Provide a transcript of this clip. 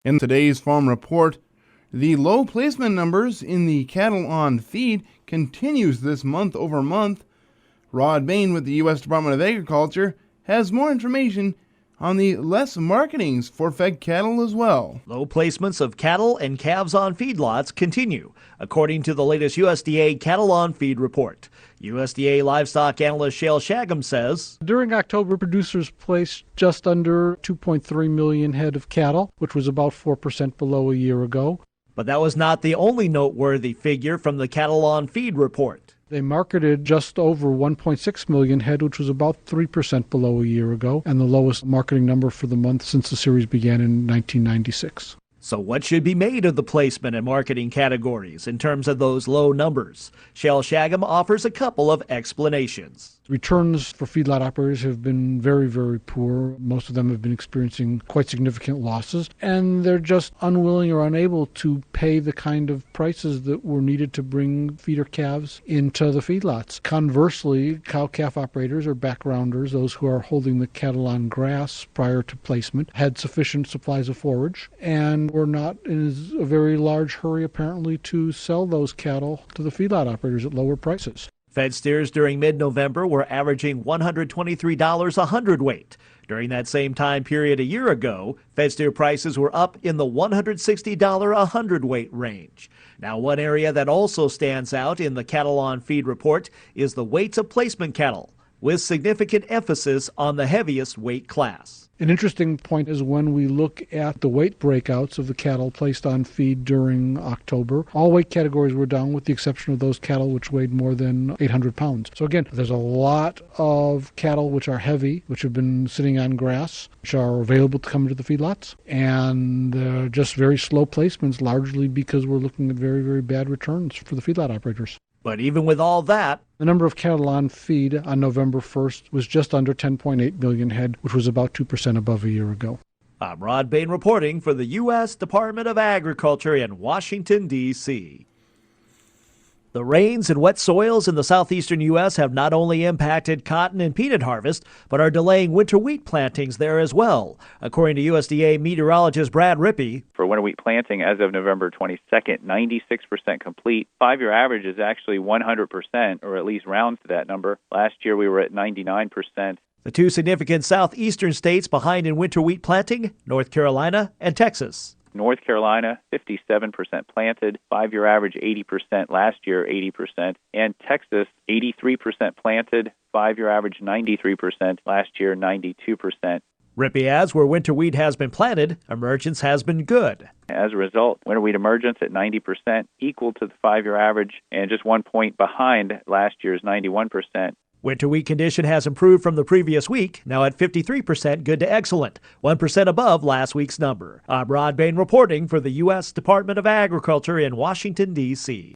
In today's Farm Report, the low placement numbers in the cattle on feed continues this month over month. Rod Bain with the U.S. Department of Agriculture has more information on the less marketings for fed cattle as well. Low placements of cattle and calves on feedlots continue, according to the latest USDA Cattle on Feed report. USDA livestock analyst Shale Shagam says, during October, producers placed just under 2.3 million head of cattle, which was about 4% below a year ago. But that was not the only noteworthy figure from the Cattle on Feed report. They marketed just over 1.6 million head, which was about 3% below a year ago, and the lowest marketing number for the month since the series began in 1996. So what should be made of the placement and marketing categories in terms of those low numbers? Shale Shagam offers a couple of explanations. Returns for feedlot operators have been very, very poor. Most of them have been experiencing quite significant losses, and they're just unwilling or unable to pay the kind of prices that were needed to bring feeder calves into the feedlots. Conversely, cow-calf operators or backgrounders, those who are holding the cattle on grass prior to placement, had sufficient supplies of forage and were not in a very large hurry, apparently, to sell those cattle to the feedlot operators at lower prices. Fed steers during mid-November were averaging $123 a hundredweight. During that same time period a year ago, fed steer prices were up in the $160 a hundredweight range. Now, one area that also stands out in the Cattle on Feed report is the weights of placement cattle, with significant emphasis on the heaviest weight class. An interesting point is when we look at the weight breakouts of the cattle placed on feed during October, all weight categories were down with the exception of those cattle which weighed more than 800 pounds. So again, there's a lot of cattle which are heavy, which have been sitting on grass, which are available to come into the feedlots, and just very slow placements, largely because we're looking at very, very bad returns for the feedlot operators. But even with all that, the number of cattle on feed on November 1st was just under 10.8 million head, which was about 2% above a year ago. I'm Rod Bain reporting for the U.S. Department of Agriculture in Washington, D.C. The rains and wet soils in the southeastern U.S. have not only impacted cotton and peanut harvest, but are delaying winter wheat plantings there as well, according to USDA meteorologist Brad Rippey. For winter wheat planting as of November 22nd, 96% complete. 5-year average is actually 100%, or at least rounds to that number. Last year we were at 99%. The two significant southeastern states behind in winter wheat planting, North Carolina and Texas. North Carolina, 57% planted, 5-year average 80%, last year 80%, and Texas, 83% planted, 5-year average 93%, last year 92%. Rippey adds where winter wheat has been planted, emergence has been good. As a result, winter wheat emergence at 90%, equal to the 5-year average, and just 1 point behind last year's 91%. Winter wheat condition has improved from the previous week, now at 53% good to excellent, 1% above last week's number. I'm Rod Bain reporting for the U.S. Department of Agriculture in Washington, D.C.